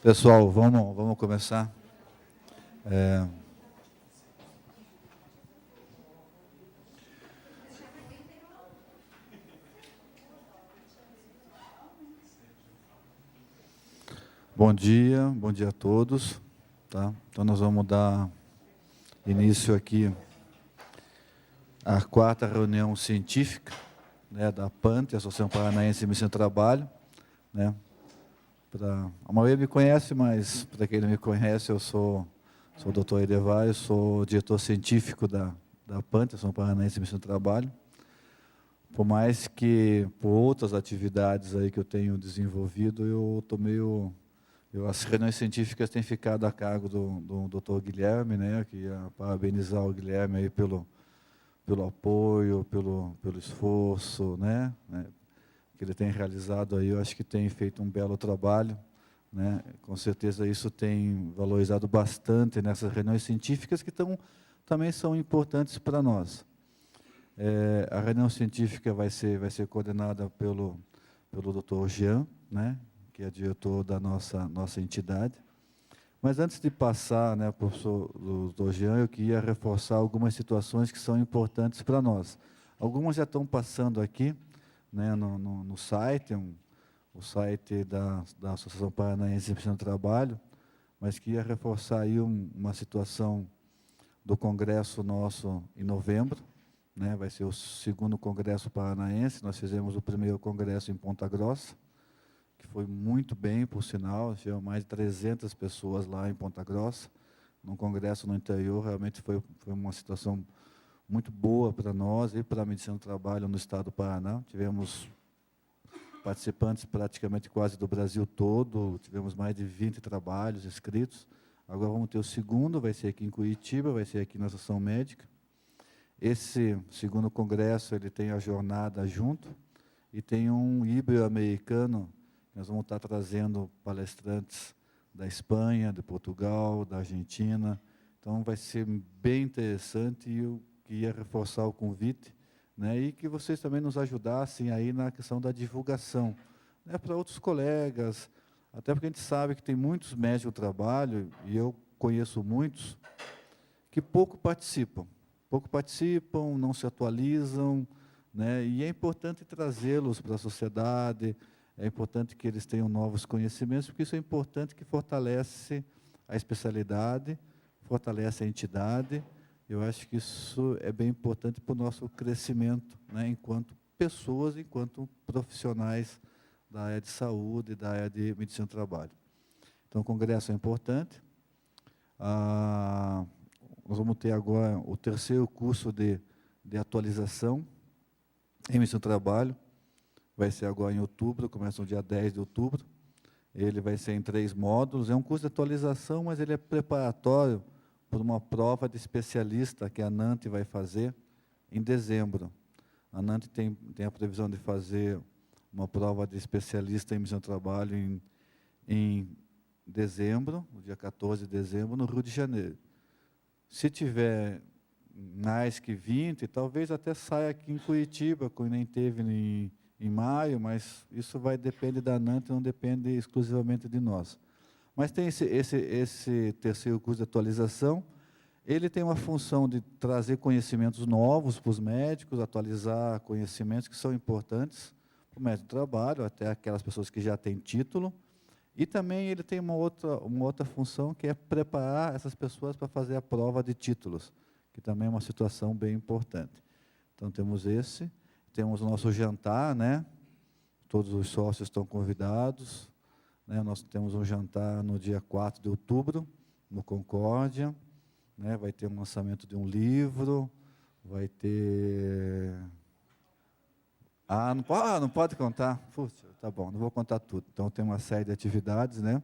Pessoal, vamos começar. Bom dia a todos. Tá? Então, nós vamos dar início aqui à quarta reunião científica, né, da PANTE, Associação Paranaense de Medicina do Trabalho. Né? A maioria me conhece, mas para quem não me conhece, eu sou o Dr. Edevar, eu sou diretor científico da PANTE, Associação Paranaense de Medicina do Trabalho. Por mais que por outras atividades aí que eu tenho desenvolvido, as reuniões científicas têm ficado a cargo do Dr. Guilherme, né? Queria parabenizar o Guilherme aí pelo apoio, pelo esforço, né? Que ele tem realizado aí. Eu acho que tem feito um belo trabalho, né? Com certeza isso tem valorizado bastante nessas reuniões científicas que também são importantes para nós. A reunião científica vai ser coordenada pelo Dr. Jean, né, que é diretor da nossa entidade. Mas antes de passar, né, para o Dr. Jean, eu queria reforçar algumas situações que são importantes para nós. Algumas já estão passando aqui, né, no site, o site da Associação Paranaense de Medicina do Trabalho, mas queria reforçar aí uma situação do congresso nosso em novembro. Né, vai ser o segundo Congresso Paranaense. Nós fizemos o primeiro congresso em Ponta Grossa, que foi muito bem, por sinal. Tivemos mais de 300 pessoas lá em Ponta Grossa, num congresso no interior. Realmente foi uma situação muito boa para nós e para a medicina do trabalho no estado do Paraná. Tivemos participantes praticamente quase do Brasil todo, tivemos mais de 20 trabalhos escritos. Agora vamos ter o segundo, vai ser aqui em Curitiba, vai ser aqui na Associação Médica. Esse segundo congresso ele tem a jornada junto e tem um ibero-americano. Nós vamos estar trazendo palestrantes da Espanha, de Portugal, da Argentina. Então vai ser bem interessante e eu queria reforçar o convite, né, e que vocês também nos ajudassem aí na questão da divulgação, né, para outros colegas, até porque a gente sabe que tem muitos médicos do trabalho, e eu conheço muitos, que pouco participam, não se atualizam, né? E é importante trazê-los para a sociedade, é importante que eles tenham novos conhecimentos, porque isso é importante, que fortalece a especialidade, fortalece a entidade. Eu acho que isso é bem importante para o nosso crescimento, né? Enquanto pessoas, enquanto profissionais da área de saúde, da área de medicina do trabalho. Então, o congresso é importante. Nós vamos ter agora o terceiro curso de atualização em medicina do trabalho. Vai ser agora em outubro, começa no dia 10 de outubro. Ele vai ser em 3 módulos. É um curso de atualização, mas ele é preparatório para uma prova de especialista que a NANT vai fazer em dezembro. A NANT tem a previsão de fazer uma prova de especialista em medicina do trabalho em dezembro, no dia 14 de dezembro, no Rio de Janeiro. Se tiver mais que 20, talvez até saia aqui em Curitiba, como nem teve em maio, mas isso vai depender da NANT, não depende exclusivamente de nós. Mas tem esse terceiro curso de atualização, ele tem uma função de trazer conhecimentos novos para os médicos, atualizar conhecimentos que são importantes para o médico do trabalho, até aquelas pessoas que já têm título. E também ele tem uma outra função, que é preparar essas pessoas para fazer a prova de títulos, que também é uma situação bem importante. Então, temos o nosso jantar, né? Todos os sócios estão convidados, né? Nós temos um jantar no dia 4 de outubro, no Concórdia, né? Vai ter um lançamento de um livro, vai ter... não pode contar? Puxa, tá bom, não vou contar tudo. Então, tem uma série de atividades, né?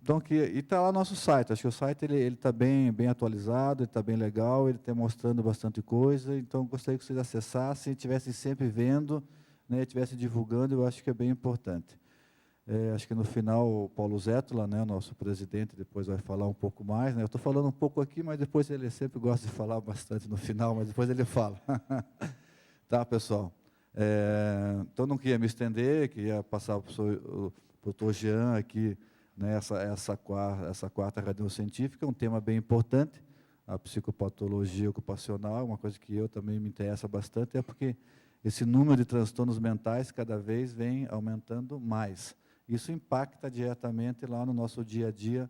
Então, e está lá no nosso site. Acho que o site ele está bem atualizado, ele está bem legal, ele está mostrando bastante coisa. Então, gostaria que vocês acessassem, estivessem sempre vendo, né, estivessem divulgando, eu acho que é bem importante. Acho que no final o Paulo Zétula, né, nosso presidente, depois vai falar um pouco mais, né? Eu estou falando um pouco aqui, mas depois ele sempre gosta de falar bastante no final, mas depois ele fala. Tá, pessoal? Então, não queria me estender, queria passar para o doutor Jean aqui, né, essa quarta reunião científica, é um tema bem importante. A psicopatologia ocupacional, uma coisa que eu também me interessa bastante, é porque esse número de transtornos mentais cada vez vem aumentando mais. Isso impacta diretamente lá no nosso dia a dia,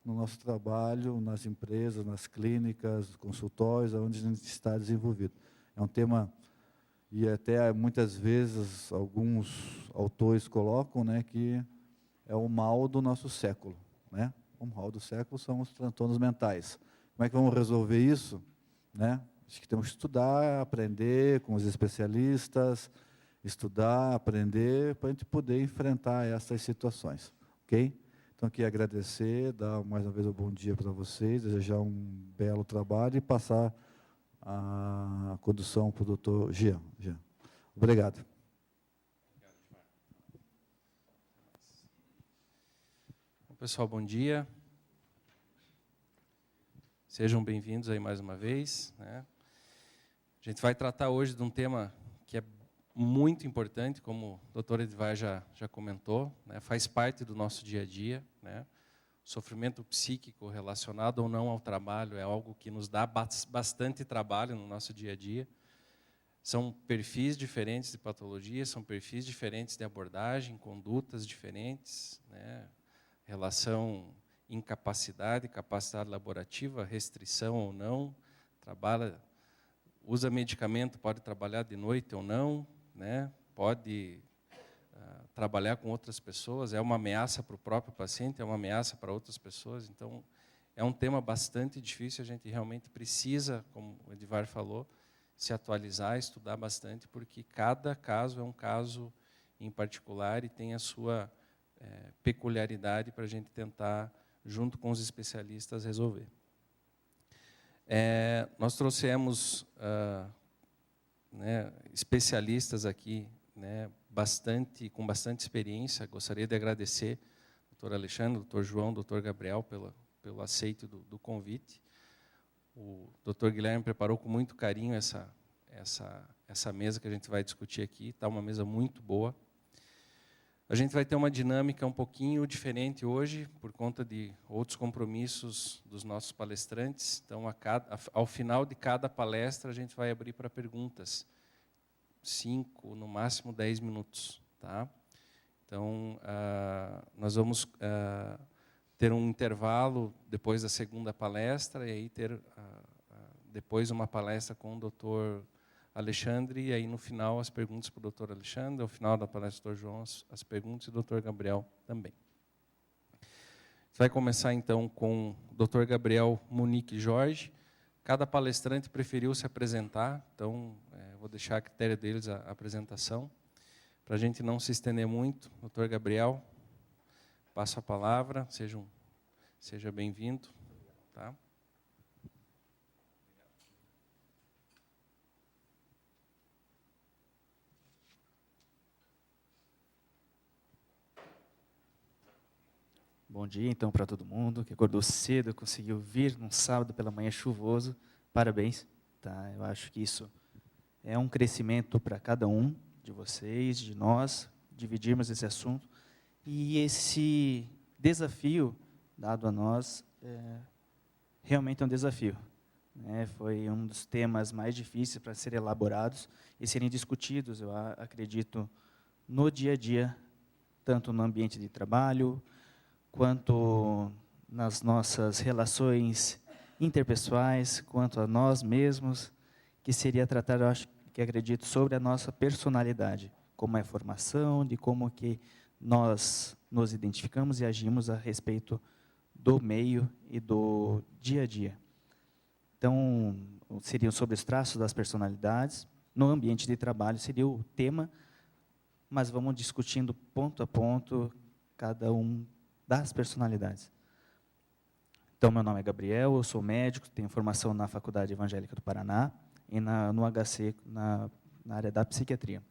no nosso trabalho, nas empresas, nas clínicas, consultórios, onde a gente está desenvolvido. É um tema, e até muitas vezes alguns autores colocam, né, que é o mal do nosso século, né? O mal do século são os transtornos mentais. Como é que vamos resolver isso? Né? Acho que temos que estudar, aprender com os especialistas, estudar, aprender, para a gente poder enfrentar essas situações. Ok? Então, aqui agradecer, dar mais uma vez um bom dia para vocês, desejar um belo trabalho e passar a condução para o doutor Jean. Obrigado. Pessoal, bom dia. Sejam bem-vindos aí mais uma vez, né? A gente vai tratar hoje de um tema que é muito importante, como o doutor Edvar já comentou, né? Faz parte do nosso dia a dia, né? O sofrimento psíquico relacionado ou não ao trabalho é algo que nos dá bastante trabalho no nosso dia a dia. São perfis diferentes de patologia, são perfis diferentes de abordagem, condutas diferentes, né? Relação incapacidade, capacidade laborativa, restrição ou não, usa medicamento, pode trabalhar de noite ou não, né? Pode trabalhar com outras pessoas, é uma ameaça para o próprio paciente, é uma ameaça para outras pessoas. Então, é um tema bastante difícil, a gente realmente precisa, como o Edvar falou, se atualizar, estudar bastante, porque cada caso é um caso em particular e tem a sua peculiaridade para a gente tentar, junto com os especialistas, resolver. Nós trouxemos especialistas aqui, né, com bastante experiência. Gostaria de agradecer ao doutor Alexandre, ao doutor João, ao doutor Gabriel pelo aceite do convite. O doutor Guilherme preparou com muito carinho essa mesa que a gente vai discutir aqui. Está uma mesa muito boa. A gente vai ter uma dinâmica um pouquinho diferente hoje, por conta de outros compromissos dos nossos palestrantes. Então, ao final de cada palestra, a gente vai abrir para perguntas. 5, no máximo 10 minutos. Tá? Então, nós vamos ter um intervalo depois da segunda palestra, e aí ter depois uma palestra com o doutor Alexandre, e aí no final as perguntas para o doutor Alexandre, ao final da palestra do doutor João, as perguntas, e o doutor Gabriel também. Vai começar então com o doutor Gabriel Munique Jorge. Cada palestrante preferiu se apresentar, então vou deixar a critério deles a apresentação. Para a gente não se estender muito, doutor Gabriel, passo a palavra, seja bem-vindo. Tá? Bom dia, então, para todo mundo que acordou cedo, conseguiu vir num sábado pela manhã chuvoso. Parabéns. Tá? Eu acho que isso é um crescimento para cada um de vocês, de nós, dividirmos esse assunto. E esse desafio dado a nós realmente é um desafio. Né? Foi um dos temas mais difíceis para serem elaborados e serem discutidos, eu acredito, no dia a dia, tanto no ambiente de trabalho, quanto nas nossas relações interpessoais, quanto a nós mesmos, que seria tratar, eu acredito, sobre a nossa personalidade, como é a formação, de como que nós nos identificamos e agimos a respeito do meio e do dia a dia. Então, seriam sobre os traços das personalidades, no ambiente de trabalho seria o tema, mas vamos discutindo ponto a ponto cada um das personalidades. Então, meu nome é Gabriel, eu sou médico, tenho formação na Faculdade Evangélica do Paraná e no HC, na área da psiquiatria.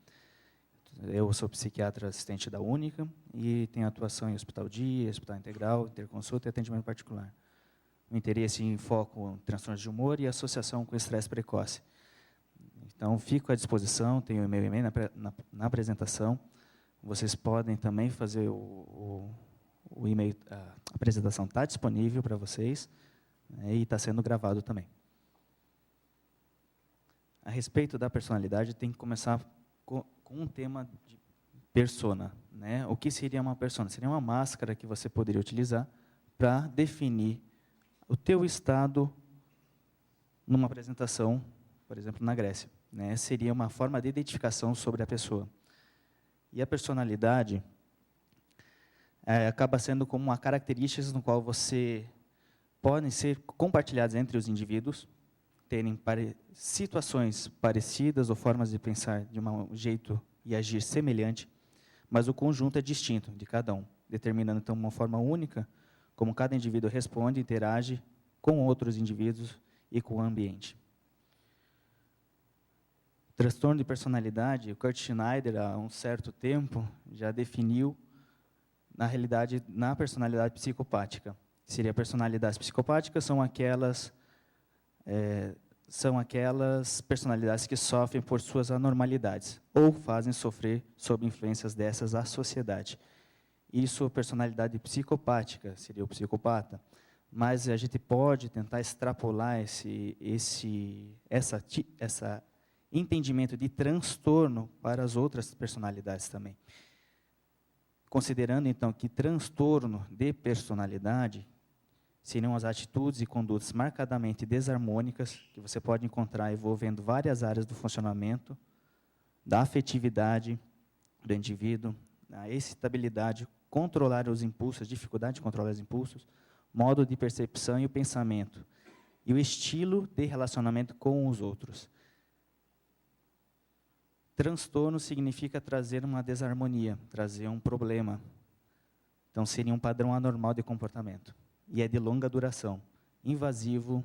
Eu sou psiquiatra assistente da Única e tenho atuação em hospital dia, hospital integral, interconsulta e atendimento particular. O interesse em foco em transtornos de humor e associação com estresse precoce. Então, fico à disposição, tenho o meu e-mail na apresentação. vocês podem também fazer o e-mail, a apresentação está disponível para vocês, né, e está sendo gravado também. A respeito da personalidade, tem que começar com um tema de persona, né? O que seria uma persona? Seria uma máscara que você poderia utilizar para definir o teu estado numa apresentação, por exemplo, na Grécia, né? Seria uma forma de identificação sobre a pessoa. E a personalidade acaba sendo como uma característica no qual podem ser compartilhadas entre os indivíduos, terem situações parecidas ou formas de pensar de um jeito e agir semelhante, mas o conjunto é distinto de cada um, determinando então uma forma única como cada indivíduo responde, interage com outros indivíduos e com o ambiente. Transtorno de personalidade, o Kurt Schneider, há um certo tempo, já definiu, na realidade, na personalidade psicopática. Seria personalidades psicopáticas são aquelas personalidades que sofrem por suas anormalidades ou fazem sofrer sob influências dessas a sociedade. Isso, personalidade psicopática, seria o psicopata. Mas a gente pode tentar extrapolar esse entendimento de transtorno para as outras personalidades também. Considerando, então, que transtorno de personalidade seriam as atitudes e condutas marcadamente desarmônicas, que você pode encontrar envolvendo várias áreas do funcionamento, da afetividade do indivíduo, a excitabilidade, controlar os impulsos, dificuldade de controlar os impulsos, modo de percepção e o pensamento, e o estilo de relacionamento com os outros. Transtorno significa trazer uma desarmonia, trazer um problema. Então, seria um padrão anormal de comportamento. E é de longa duração, invasivo,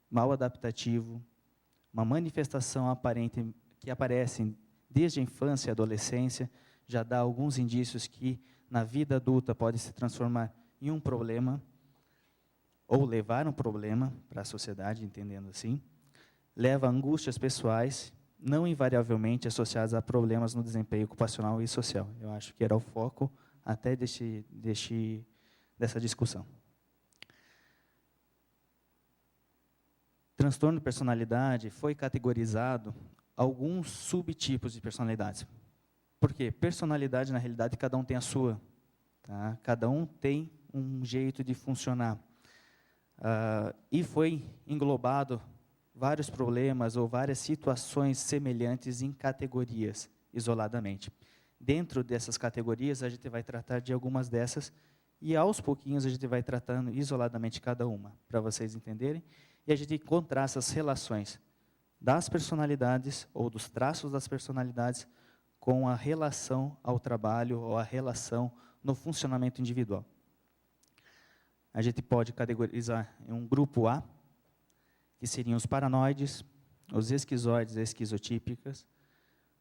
mal adaptativo, uma manifestação aparente que aparece desde a infância e adolescência, já dá alguns indícios que na vida adulta pode se transformar em um problema, ou levar um problema para a sociedade, entendendo assim, leva a angústias pessoais, não invariavelmente associadas a problemas no desempenho ocupacional e social. Eu acho que era o foco até dessa discussão. Transtorno de personalidade foi categorizado alguns subtipos de personalidades. Por quê? Personalidade, na realidade, cada um tem a sua. Tá? Cada um tem um jeito de funcionar. E foi englobado vários problemas ou várias situações semelhantes em categorias, isoladamente. Dentro dessas categorias, a gente vai tratar de algumas dessas, e aos pouquinhos a gente vai tratando isoladamente cada uma, para vocês entenderem, e a gente encontrar essas relações das personalidades, ou dos traços das personalidades, com a relação ao trabalho, ou a relação no funcionamento individual. A gente pode categorizar em um grupo A, que seriam os paranoides, os esquizoides e esquizotípicas.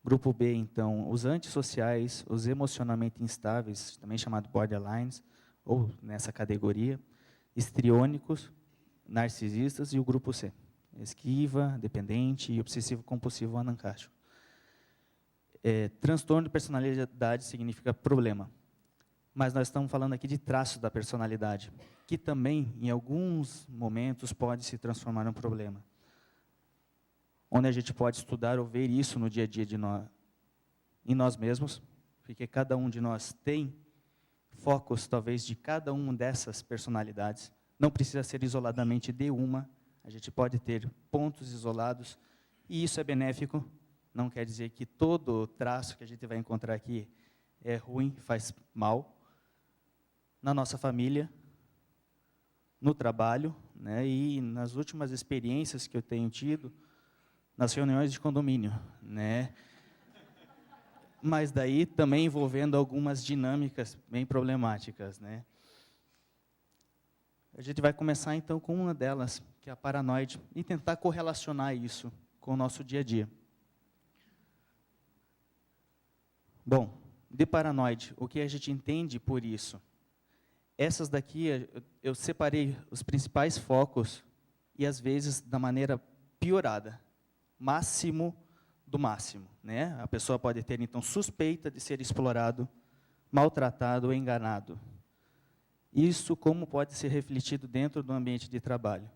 Grupo B, então, os antissociais, os emocionalmente instáveis, também chamado borderlines, ou nessa categoria, histriônicos, narcisistas, e o grupo C, esquiva, dependente e obsessivo-compulsivo anancástico. Transtorno de personalidade significa problema. Mas nós estamos falando aqui de traços da personalidade, que também, em alguns momentos, pode se transformar em um problema. Onde a gente pode estudar ou ver isso no dia a dia em nós mesmos, porque cada um de nós tem focos, talvez, de cada uma dessas personalidades. Não precisa ser isoladamente de uma, a gente pode ter pontos isolados, e isso é benéfico. Não quer dizer que todo traço que a gente vai encontrar aqui é ruim, faz mal. Na nossa família, no trabalho, né, e nas últimas experiências que eu tenho tido, nas reuniões de condomínio, né? Mas daí também envolvendo algumas dinâmicas bem problemáticas, né? A gente vai começar então com uma delas, que é a paranoide, e tentar correlacionar isso com o nosso dia a dia. Bom, de paranoide, o que a gente entende por isso? Essas daqui, eu separei os principais focos, e às vezes da maneira piorada, máximo do máximo, né? A pessoa pode ter, então, suspeita de ser explorado maltratado ou enganado. Isso como pode ser refletido dentro do ambiente de trabalho?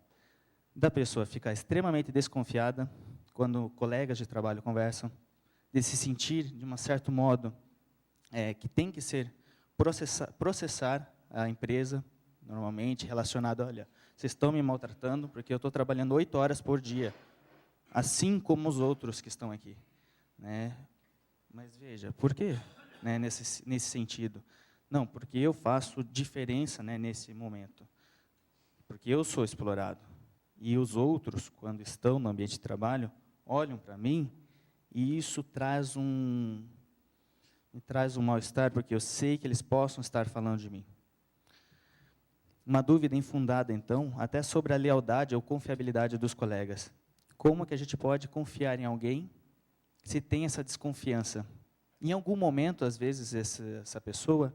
Da pessoa ficar extremamente desconfiada quando colegas de trabalho conversam, de se sentir, de um certo modo, que tem que ser processar a empresa, normalmente relacionado, olha, vocês estão me maltratando porque eu estou trabalhando 8 horas por dia, assim como os outros que estão aqui. Né? Mas veja, por quê? Né, nesse sentido? Não, porque eu faço diferença, né, nesse momento. Porque eu sou explorado. E os outros, quando estão no ambiente de trabalho, olham para mim e isso me traz um mal-estar, porque eu sei que eles possam estar falando de mim. Uma dúvida infundada, então, até sobre a lealdade ou confiabilidade dos colegas. Como que a gente pode confiar em alguém se tem essa desconfiança? Em algum momento, às vezes, essa pessoa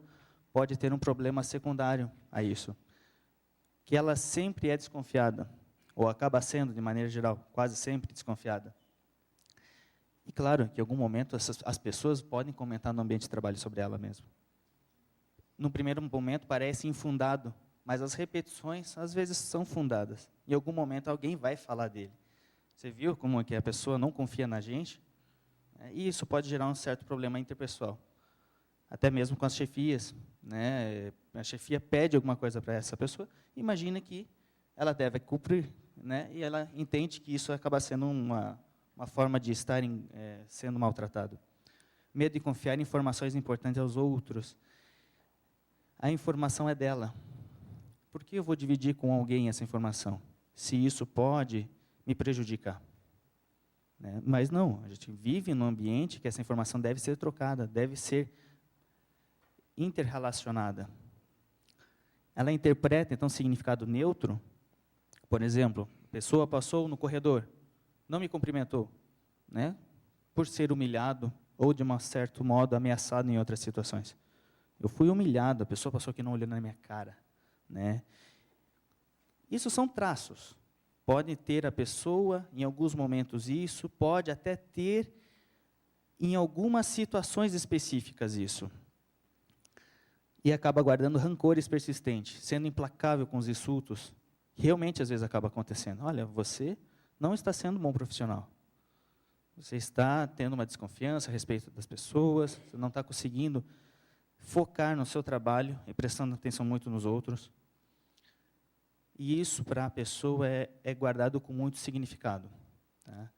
pode ter um problema secundário a isso, que ela sempre é desconfiada, ou acaba sendo, de maneira geral, quase sempre desconfiada. E claro, que em algum momento as pessoas podem comentar no ambiente de trabalho sobre ela mesma. No primeiro momento parece infundado, mas as repetições às vezes são fundadas. Em algum momento alguém vai falar dele. Você viu como é que a pessoa não confia na gente? E isso pode gerar um certo problema interpessoal. Até mesmo com as chefias. Né? A chefia pede alguma coisa para essa pessoa, imagina que ela deve cumprir. Né? E ela entende que isso acaba sendo uma forma de estar sendo maltratado. Medo de confiar em informações importantes aos outros. A informação é dela. Por que eu vou dividir com alguém essa informação? Se isso pode me prejudicar. Né? Mas não, a gente vive num ambiente que essa informação deve ser trocada, deve ser interrelacionada. Ela interpreta, então, significado neutro. Por exemplo, a pessoa passou no corredor, não me cumprimentou, né? Por ser humilhado ou, de um certo modo, ameaçado em outras situações. Eu fui humilhado, a pessoa passou aqui não olhando na minha cara. Né? Isso são traços. Pode ter a pessoa, em alguns momentos isso, pode até ter, em algumas situações específicas, isso. E acaba guardando rancores persistentes, sendo implacável com os insultos. Realmente, às vezes, acaba acontecendo. Olha, você não está sendo um bom profissional. Você está tendo uma desconfiança a respeito das pessoas, você não está conseguindo focar no seu trabalho e prestando atenção muito nos outros. E isso, para a pessoa, é guardado com muito significado. Tá?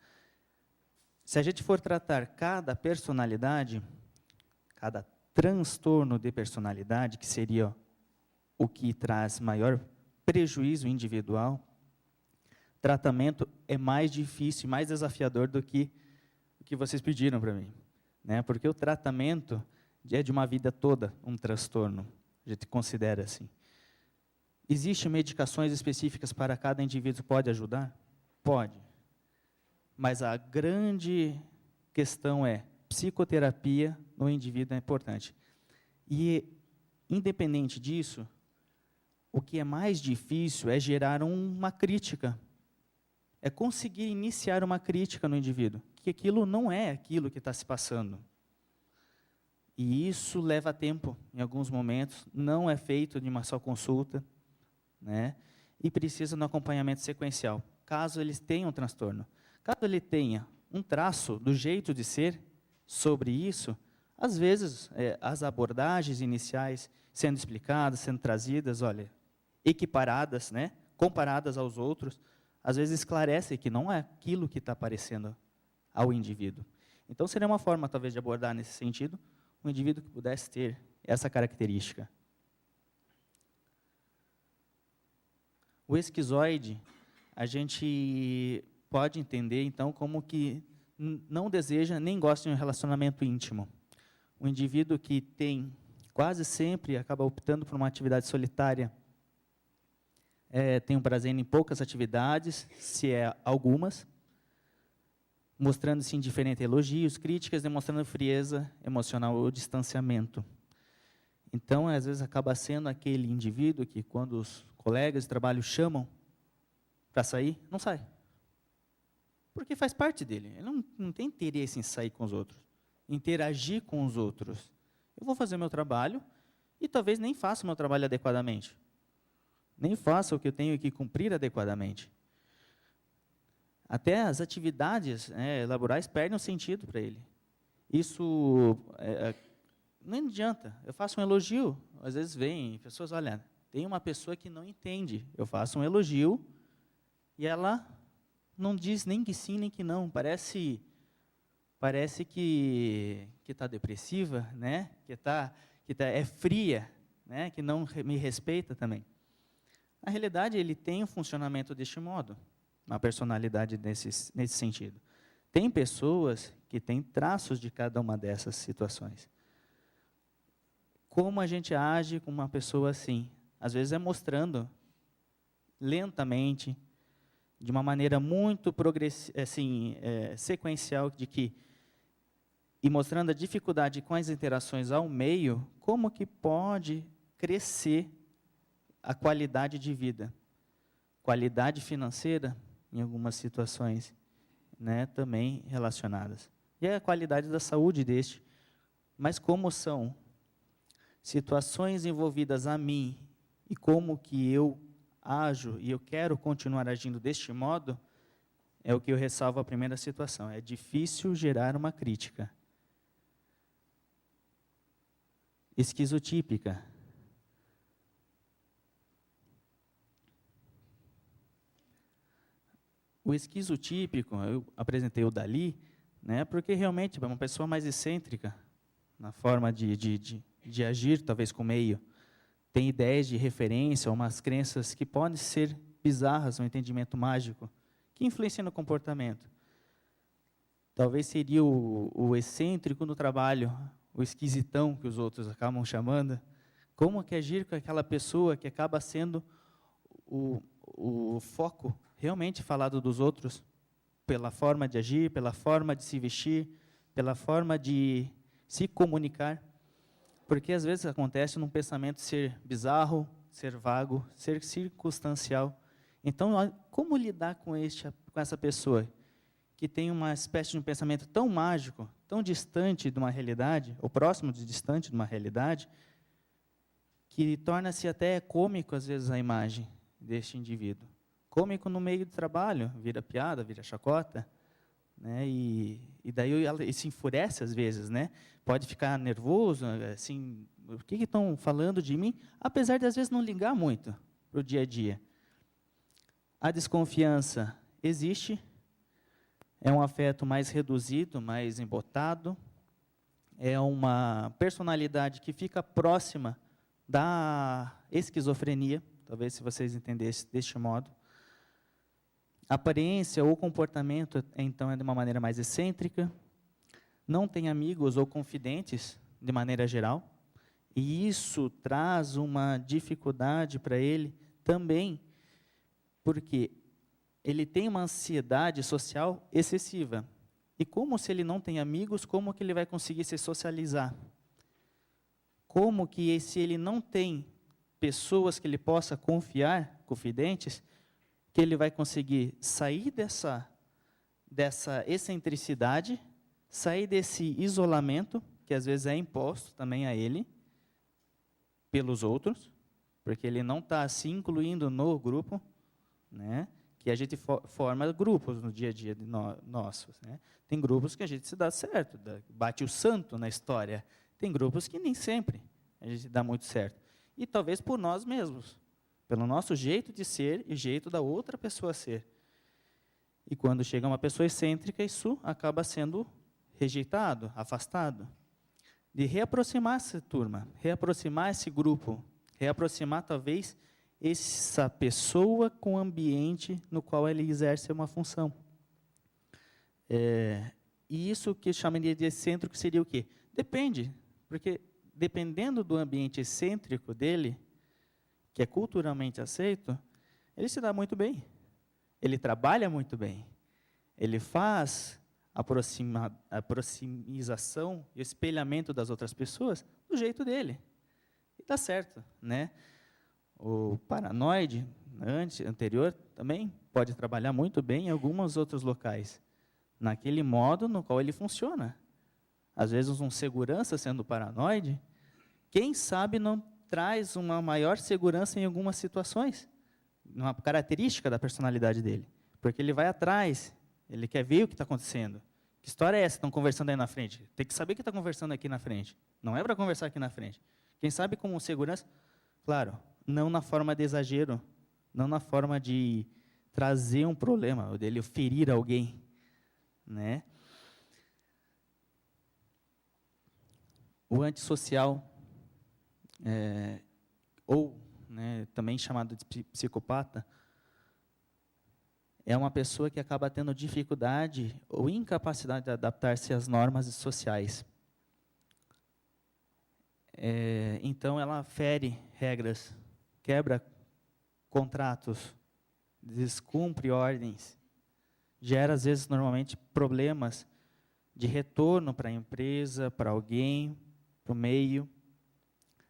Se a gente for tratar cada personalidade, cada transtorno de personalidade, que seria o que traz maior prejuízo individual, tratamento é mais difícil, mais desafiador do que o que vocês pediram para mim. Né? Porque o tratamento é de uma vida toda um transtorno, a gente considera assim. Existem medicações específicas para cada indivíduo, pode ajudar? Pode. Mas a grande questão é, psicoterapia no indivíduo é importante. E, independente disso, o que é mais difícil é gerar uma crítica. É conseguir iniciar uma crítica no indivíduo, que aquilo não é aquilo que está se passando. E isso leva tempo, em alguns momentos, não é feito de uma só consulta, né? E precisa de um acompanhamento sequencial, caso eles tenham um transtorno. Caso ele tenha um traço do jeito de ser sobre isso, às vezes, as abordagens iniciais sendo explicadas, sendo trazidas, olha, equiparadas, né? Comparadas aos outros, às vezes esclarece que não é aquilo que está aparecendo ao indivíduo. Então, seria uma forma, talvez, de abordar nesse sentido, um indivíduo que pudesse ter essa característica. O esquizoide, a gente pode entender, então, como que não deseja nem gosta de um relacionamento íntimo. O indivíduo que tem, quase sempre, acaba optando por uma atividade solitária, tem um prazer em poucas atividades, se é algumas, mostrando-se indiferente a elogios, críticas, demonstrando frieza emocional ou distanciamento. Então, às vezes, acaba sendo aquele indivíduo que, quando os colegas de trabalho chamam para sair, não sai. Porque faz parte dele. Ele não tem interesse em sair com os outros, interagir com os outros. Eu vou fazer o meu trabalho e talvez nem faça o meu trabalho adequadamente. Nem faça o que eu tenho que cumprir adequadamente. Até as atividades laborais perdem o sentido para ele. Isso não adianta. Eu faço um elogio, às vezes vem pessoas, olha, tem uma pessoa que não entende. Eu faço um elogio e ela não diz nem que sim, nem que não. Parece que está depressiva, né? É fria, né? Que não me respeita também. Na realidade, ele tem um funcionamento deste modo, uma personalidade nesse sentido. Tem pessoas que têm traços de cada uma dessas situações. Como a gente age com uma pessoa assim? Às vezes é mostrando lentamente, de uma maneira muito sequencial, e mostrando a dificuldade com as interações ao meio, como que pode crescer a qualidade de vida, qualidade financeira, em algumas situações, né, também relacionadas. E a qualidade da saúde deste. Mas como são situações envolvidas a mim, e como que eu ajo, e eu quero continuar agindo deste modo, é o que eu ressalvo a primeira situação. É difícil gerar uma crítica. Esquizotípica. O esquizotípico, eu apresentei o Dalí, né, porque realmente é uma pessoa mais excêntrica na forma de agir, talvez com o meio. Tem ideias de referência, umas crenças que podem ser bizarras no entendimento mágico, que influenciam no comportamento. Talvez seria o excêntrico no trabalho, o esquisitão, que os outros acabam chamando. Como que agir com aquela pessoa que acaba sendo o foco realmente falado dos outros, pela forma de agir, pela forma de se vestir, pela forma de se comunicar. Porque às vezes acontece num pensamento ser bizarro, ser vago, ser circunstancial. Então, como lidar com essa pessoa que tem uma espécie de um pensamento tão mágico, tão distante de uma realidade, ou próximo de distante de uma realidade, que torna-se até cômico, às vezes, a imagem deste indivíduo. Cômico no meio do trabalho, vira piada, vira chacota, né? E daí ele se enfurece às vezes, né? Pode ficar nervoso, assim, o que estão falando de mim? Apesar de às vezes não ligar muito para o dia a dia. A desconfiança existe, é um afeto mais reduzido, mais embotado, é uma personalidade que fica próxima da esquizofrenia, talvez se vocês entendessem deste modo. A aparência ou comportamento, então, é de uma maneira mais excêntrica, não tem amigos ou confidentes, de maneira geral, e isso traz uma dificuldade para ele também, porque ele tem uma ansiedade social excessiva. E como se ele não tem amigos, como que ele vai conseguir se socializar? Como que, se ele não tem pessoas que ele possa confiar, confidentes, que ele vai conseguir sair dessa excentricidade, sair desse isolamento, que às vezes é imposto também a ele, pelos outros, porque ele não está se incluindo no grupo, né? Que a gente forma grupos no dia a dia nossos. Né? Tem grupos que a gente se dá certo, bate o santo na história. Tem grupos que nem sempre a gente dá muito certo. E talvez por nós mesmos, pelo nosso jeito de ser e jeito da outra pessoa ser. E quando chega uma pessoa excêntrica, isso acaba sendo rejeitado, afastado. De reaproximar essa turma, reaproximar esse grupo, reaproximar talvez essa pessoa com o ambiente no qual ele exerce uma função. E isso que chamaria de excêntrico seria o quê? Depende, porque dependendo do ambiente excêntrico dele, que é culturalmente aceito, ele se dá muito bem, ele trabalha muito bem, ele faz a proximização e o espelhamento das outras pessoas do jeito dele. E dá certo, né? O paranoide, anterior, também pode trabalhar muito bem em alguns outros locais, naquele modo no qual ele funciona. Às vezes, um segurança sendo paranoide, quem sabe não traz uma maior segurança em algumas situações, uma característica da personalidade dele. Porque ele vai atrás, ele quer ver o que está acontecendo. Que história é essa que estão conversando aí na frente? Tem que saber que está conversando aqui na frente. Não é para conversar aqui na frente. Quem sabe com segurança, claro, não na forma de exagero, não na forma de trazer um problema, ou dele ferir alguém, né? O antissocial, ou né, também chamado de psicopata, é uma pessoa que acaba tendo dificuldade ou incapacidade de adaptar-se às normas sociais. Então, ela fere regras, quebra contratos, descumpre ordens, gera, às vezes, normalmente, problemas de retorno para a empresa, para alguém, para o meio,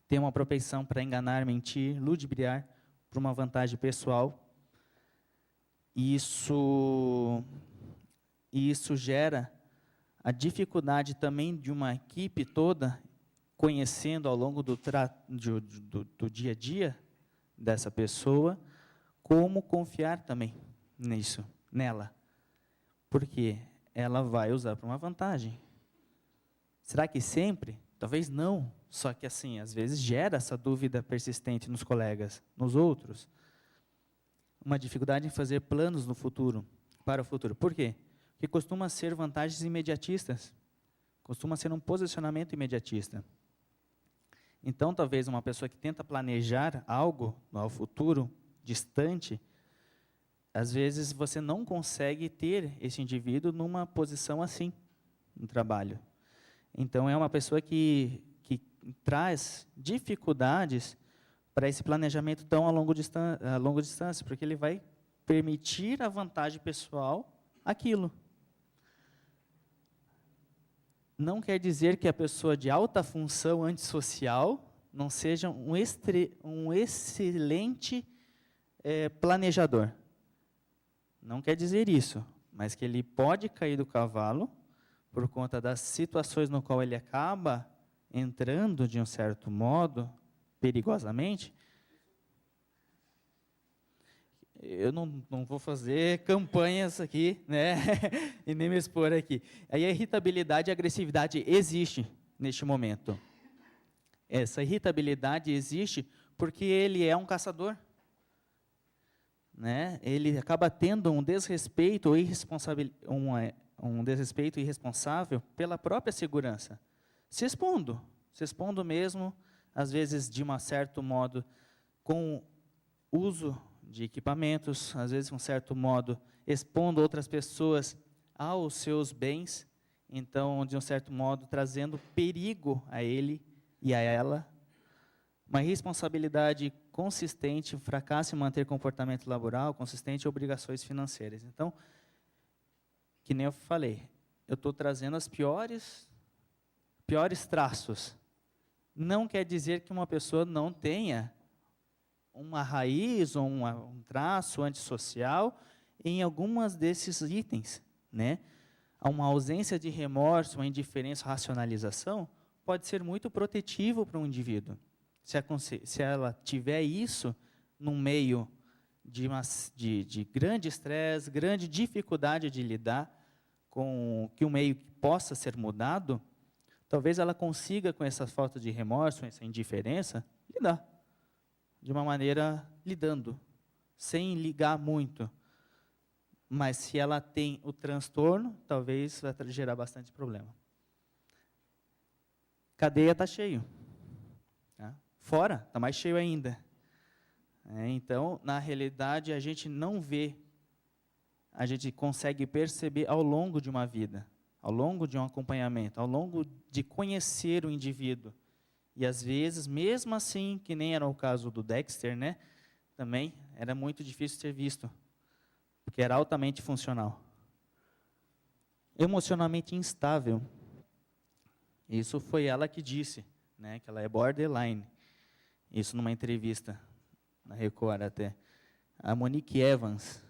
tem uma propensão para enganar, mentir, ludibriar por uma vantagem pessoal. Isso gera a dificuldade também de uma equipe toda, conhecendo ao longo do dia a dia dessa pessoa, como confiar também nela. Porque ela vai usar para uma vantagem. Será que sempre? Talvez não. Só que, assim, às vezes gera essa dúvida persistente nos colegas, nos outros. Uma dificuldade em fazer planos no futuro, para o futuro. Por quê? Porque costuma ser vantagens imediatistas. Costuma ser um posicionamento imediatista. Então, talvez uma pessoa que tenta planejar algo no futuro, distante, às vezes você não consegue ter esse indivíduo numa posição assim, no trabalho. Então, é uma pessoa que traz dificuldades para esse planejamento tão a longa distância, porque ele vai permitir a vantagem pessoal aquilo. Não quer dizer que a pessoa de alta função antissocial não seja um excelente planejador. Não quer dizer isso, mas que ele pode cair do cavalo por conta das situações no qual ele acaba entrando de um certo modo, perigosamente. Eu não vou fazer campanhas aqui, né, e nem me expor aqui. Aí a irritabilidade e a agressividade existe neste momento. Essa irritabilidade existe porque ele é um caçador. Né? Ele acaba tendo um desrespeito irresponsável pela própria segurança. Se expondo mesmo, às vezes de um certo modo, com uso de equipamentos, às vezes de um certo modo, expondo outras pessoas aos seus bens, então, de um certo modo, trazendo perigo a ele e a ela, uma responsabilidade consistente, fracasso em manter comportamento laboral consistente e obrigações financeiras. Então, que nem eu falei, eu estou trazendo os piores traços. Não quer dizer que uma pessoa não tenha uma raiz ou um traço antissocial em algumas desses itens, né? Uma ausência de remorso, uma indiferença, racionalização, pode ser muito protetivo para um indivíduo. Se ela tiver isso no meio de grande estresse, grande dificuldade de lidar com que o meio possa ser mudado, talvez ela consiga, com essa falta de remorso, essa indiferença, lidar de uma maneira lidando, sem ligar muito. Mas se ela tem o transtorno, talvez vai gerar bastante problema. Cadeia está cheio. Tá? Fora, está mais cheio ainda. Então, na realidade, a gente não vê, a gente consegue perceber ao longo de uma vida, ao longo de um acompanhamento, ao longo de conhecer o indivíduo. E, às vezes, mesmo assim, que nem era o caso do Dexter, né, também era muito difícil ser visto, porque era altamente funcional. Emocionalmente instável. Isso foi ela que disse, né, que ela é borderline. Isso numa entrevista na Record até. A Monique Evans.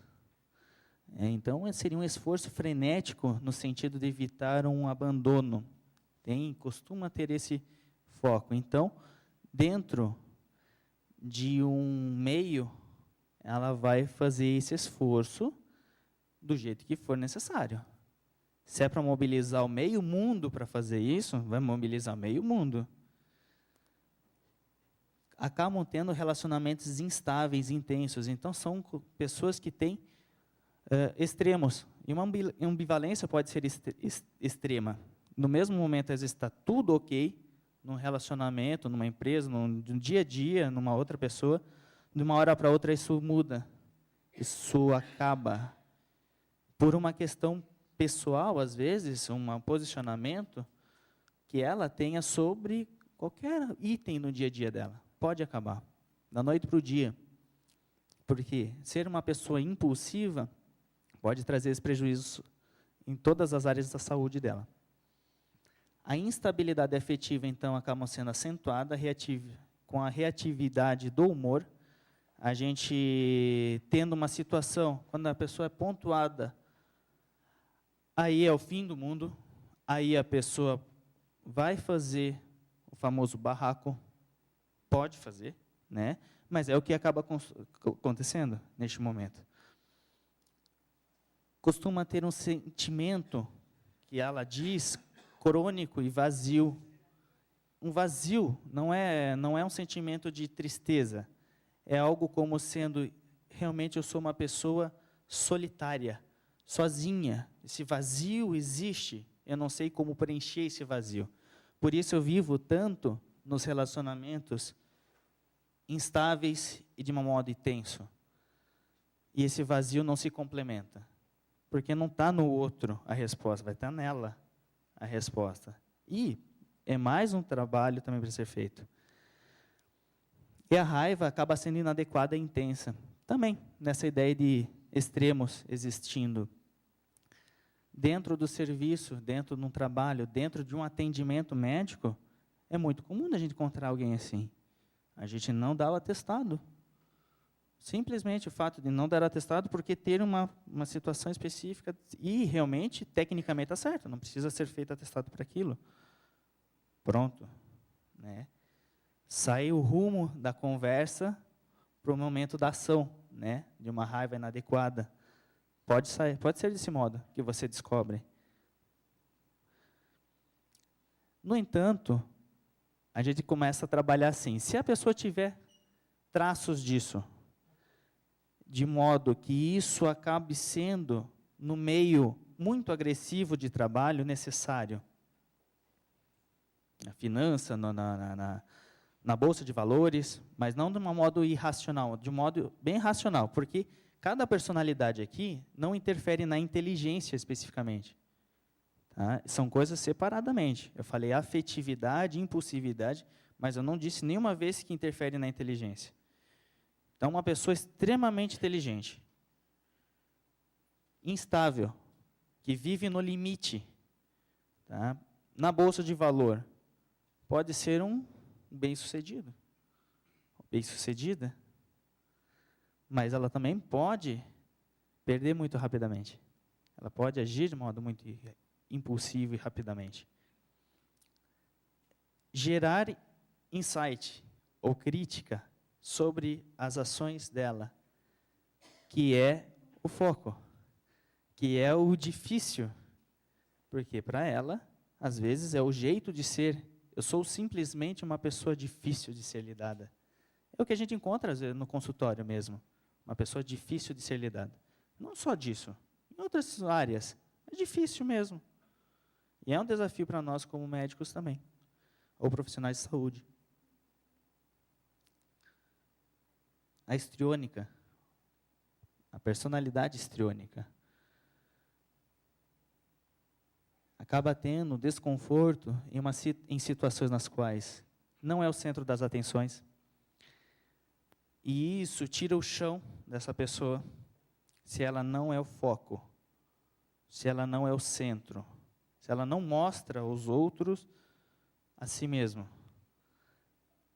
Então, seria um esforço frenético no sentido de evitar um abandono. Costuma ter esse foco. Então, dentro de um meio, ela vai fazer esse esforço do jeito que for necessário. Se é para mobilizar o meio mundo para fazer isso, vai mobilizar o meio mundo. Acabam tendo relacionamentos instáveis, intensos. Então, são pessoas que têm extremos. E uma ambivalência pode ser extrema. No mesmo momento, às vezes, está tudo ok, num relacionamento, numa empresa, num dia a dia, numa outra pessoa. De uma hora para outra, isso muda. Isso acaba. Por uma questão pessoal, às vezes, um posicionamento que ela tenha sobre qualquer item no dia a dia dela. Pode acabar, da noite para o dia. Porque ser uma pessoa impulsiva pode trazer esse prejuízo em todas as áreas da saúde dela. A instabilidade afetiva, então, acaba sendo acentuada com a reatividade do humor. A gente tendo uma situação, quando a pessoa é pontuada, aí é o fim do mundo, aí a pessoa vai fazer o famoso barraco, pode fazer, né? Mas é o que acaba acontecendo neste momento. Costuma ter um sentimento, que ela diz, crônico e vazio. Um vazio não é um sentimento de tristeza, é algo como sendo, realmente eu sou uma pessoa solitária, sozinha. Esse vazio existe, eu não sei como preencher esse vazio. Por isso eu vivo tanto nos relacionamentos instáveis e de um modo intenso. E esse vazio não se complementa. Porque não está no outro a resposta, vai estar nela a resposta. E é mais um trabalho também para ser feito. E a raiva acaba sendo inadequada e intensa. Também, nessa ideia de extremos existindo. Dentro do serviço, dentro de um trabalho, dentro de um atendimento médico, é muito comum a gente encontrar alguém assim. A gente não dá o atestado. Simplesmente o fato de não dar atestado porque ter uma situação específica e realmente, tecnicamente, está certo. Não precisa ser feito atestado para aquilo. Pronto. Né? Sai o rumo da conversa para o momento da ação, né? De uma raiva inadequada. Pode ser desse modo que você descobre. No entanto, a gente começa a trabalhar assim. Se a pessoa tiver traços disso, de modo que isso acabe sendo, no meio muito agressivo de trabalho, necessário. Na finança, na bolsa de valores, mas não de um modo irracional, de um modo bem racional, porque cada personalidade aqui não interfere na inteligência especificamente. Tá? São coisas separadamente. Eu falei afetividade, impulsividade, mas eu não disse nenhuma vez que interfere na inteligência. Então, uma pessoa extremamente inteligente, instável, que vive no limite, tá? Na bolsa de valor, pode ser um bem-sucedido, bem-sucedida, mas ela também pode perder muito rapidamente. Ela pode agir de modo muito impulsivo e rapidamente. Gerar insight ou crítica sobre as ações dela, que é o foco, que é o difícil, porque para ela, às vezes, é o jeito de ser. Eu sou simplesmente uma pessoa difícil de ser lidada. É o que a gente encontra, às vezes, no consultório mesmo, uma pessoa difícil de ser lidada. Não só disso, em outras áreas, é difícil mesmo. E é um desafio para nós como médicos também, ou profissionais de saúde. A histriônica, a personalidade histriônica, acaba tendo desconforto em situações nas quais não é o centro das atenções. E isso tira o chão dessa pessoa, se ela não é o foco, se ela não é o centro, se ela não mostra aos outros a si mesmo.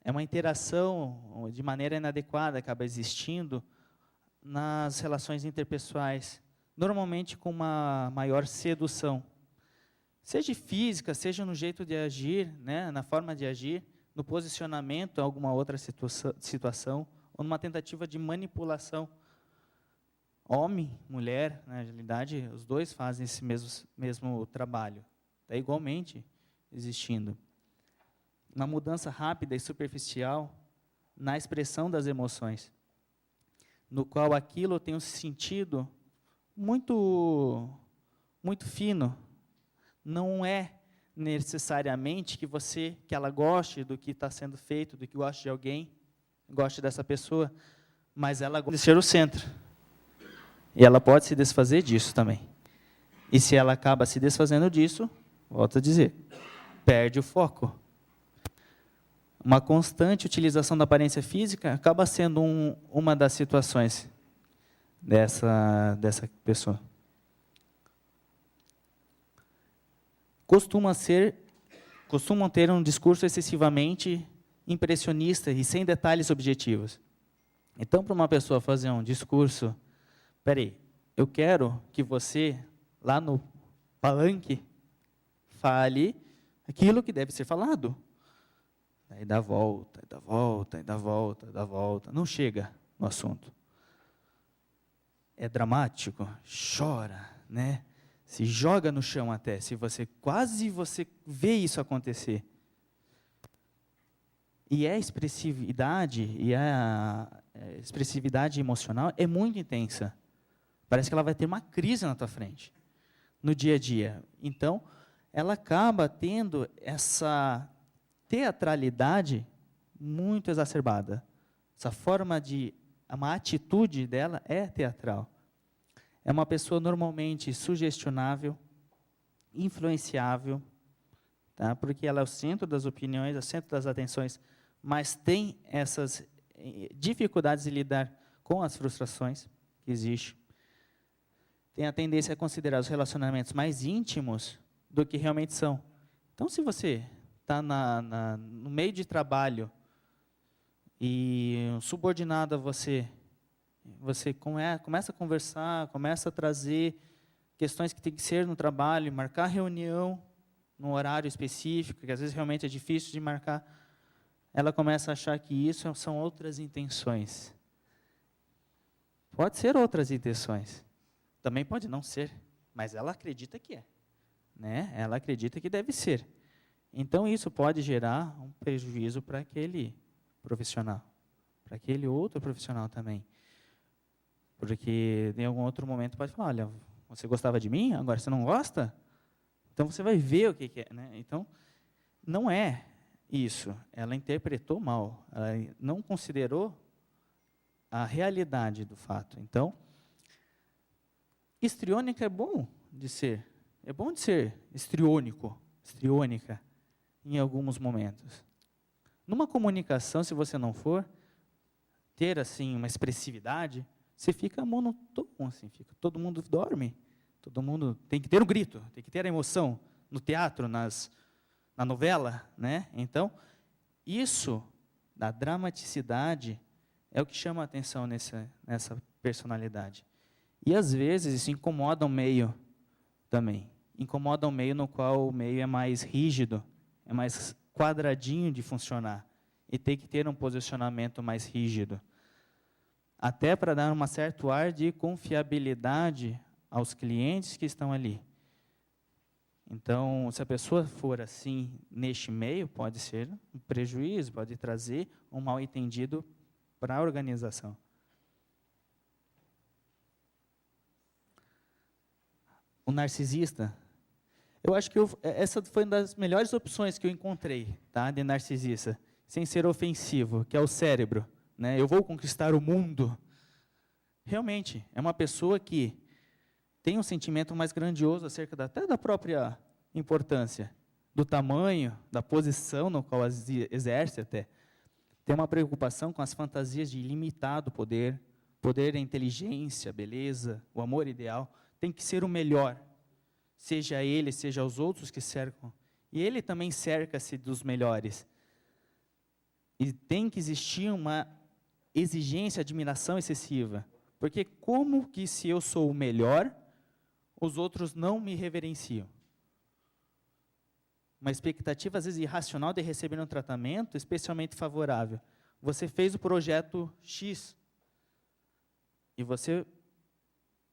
É uma interação de maneira inadequada, acaba existindo nas relações interpessoais, normalmente com uma maior sedução. Seja física, seja no jeito de agir, né, na forma de agir, no posicionamento em alguma outra situação, ou numa tentativa de manipulação. Homem, mulher, na realidade, os dois fazem esse mesmo trabalho. Está igualmente existindo. Uma mudança rápida e superficial na expressão das emoções, no qual aquilo tem um sentido muito fino. Não é necessariamente que ela goste do que está sendo feito, do que goste de alguém, goste dessa pessoa, mas ela gosta de ser o centro. E ela pode se desfazer disso também. E se ela acaba se desfazendo disso, volto a dizer, perde o foco. Uma constante utilização da aparência física acaba sendo uma das situações dessa pessoa. Costumam ter um discurso excessivamente impressionista e sem detalhes objetivos. Então, para uma pessoa fazer um discurso, peraí, eu quero que você, lá no palanque, fale aquilo que deve ser falado. Aí dá volta, dá volta, dá volta, dá volta. Não chega no assunto. É dramático, chora, né? Se joga no chão até, se você vê isso acontecer. E a expressividade emocional é muito intensa. Parece que ela vai ter uma crise na tua frente, no dia a dia. Então, ela acaba tendo essa teatralidade muito exacerbada. Uma atitude dela é teatral. É uma pessoa normalmente sugestionável, influenciável, tá? Porque ela é o centro das opiniões, é o centro das atenções, mas tem essas dificuldades de lidar com as frustrações que existem. Tem a tendência a considerar os relacionamentos mais íntimos do que realmente são. Então, se você está no meio de trabalho e um subordinado a você começa a conversar, começa a trazer questões que tem que ser no trabalho, marcar reunião num horário específico, que às vezes realmente é difícil de marcar, ela começa a achar que isso são outras intenções. Pode ser outras intenções, também pode não ser, mas ela acredita que é, né? Ela acredita que deve ser. Então, isso pode gerar um prejuízo para aquele profissional, para aquele outro profissional também. Porque em algum outro momento pode falar, olha, você gostava de mim, agora você não gosta? Então, você vai ver o que é. Né? Então, não é isso. Ela interpretou mal, ela não considerou a realidade do fato. Então, histriônica é bom de ser histriônica, em alguns momentos. Numa comunicação, se você não for ter assim uma expressividade, você fica monotônico, assim, todo mundo dorme, todo mundo tem que ter o grito, tem que ter a emoção no teatro, na novela, né? Então, isso da dramaticidade é o que chama a atenção nessa personalidade. E às vezes isso incomoda o meio também. Incomoda o meio no qual o meio é mais rígido, é mais quadradinho de funcionar e tem que ter um posicionamento mais rígido, até para dar um certo ar de confiabilidade aos clientes que estão ali. Então, se a pessoa for assim neste meio, pode ser um prejuízo, pode trazer um mal-entendido para a organização. O narcisista, eu acho que essa foi uma das melhores opções que eu encontrei, tá, de narcisista, sem ser ofensivo, que é o cérebro. Né? Eu vou conquistar o mundo. Realmente, é uma pessoa que tem um sentimento mais grandioso acerca até da própria importância, do tamanho, da posição no qual exerce até. Tem uma preocupação com as fantasias de ilimitado poder, poder da inteligência, beleza, o amor ideal. Tem que ser o melhor. Seja ele, seja os outros que cercam. E ele também cerca-se dos melhores. E tem que existir uma exigência, admiração excessiva. Porque como que se eu sou o melhor, os outros não me reverenciam? uma expectativa, às vezes, irracional de receber um tratamento especialmente favorável. Você fez o projeto X e você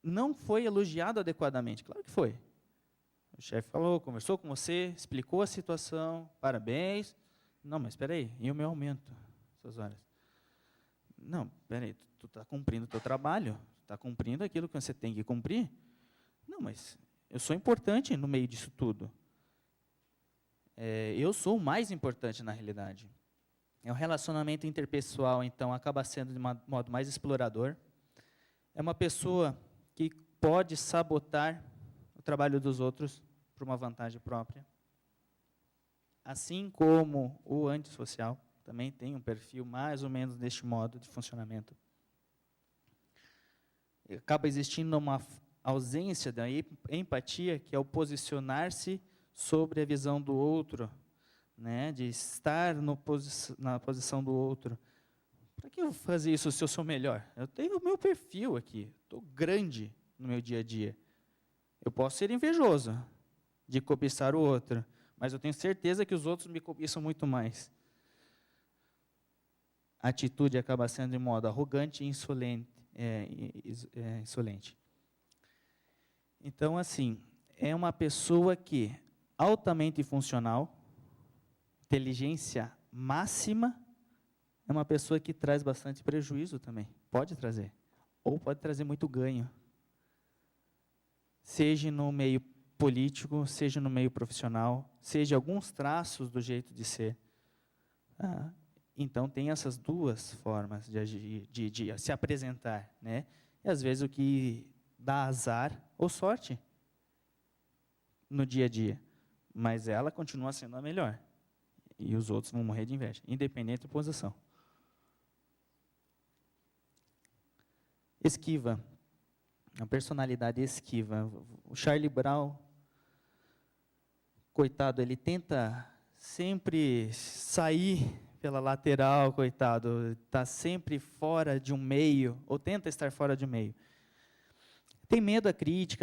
não foi elogiado adequadamente. Claro que foi. O chefe falou, conversou com você, explicou a situação, parabéns. Não, mas espera aí, e o meu aumento? Essas horas. Não, espera aí, tu está cumprindo o teu trabalho, está cumprindo aquilo que você tem que cumprir. Não, mas eu sou importante no meio disso tudo. Eu sou o mais importante na realidade. O relacionamento interpessoal, então, acaba sendo de modo mais explorador. É uma pessoa que pode sabotar o trabalho dos outros por uma vantagem própria. Assim como o antissocial também tem um perfil mais ou menos deste modo de funcionamento. Acaba existindo uma ausência da empatia, que é o posicionar-se sobre a visão do outro, né, de estar na posição do outro. Para que eu vou fazer isso se eu sou melhor? Eu tenho o meu perfil aqui, estou grande no meu dia a dia. Eu posso ser invejoso de cobiçar o outro, mas eu tenho certeza que os outros me cobiçam muito mais. A atitude acaba sendo de modo arrogante e insolente. Insolente. Então, assim, é uma pessoa que altamente funcional, inteligência máxima, é uma pessoa que traz bastante prejuízo também. Pode trazer. Ou pode trazer muito ganho. Seja no meio político, seja no meio profissional, seja alguns traços do jeito de ser. Então, tem essas duas formas de agir, de se apresentar, né? E, às vezes, o que dá azar ou sorte no dia a dia. Mas ela continua sendo a melhor. E os outros vão morrer de inveja, independente da posição. Esquiva. A personalidade esquiva. O Charlie Brown, coitado, ele tenta sempre sair pela lateral, coitado. Está sempre fora de um meio, ou tenta estar fora de um meio. Tem medo da crítica,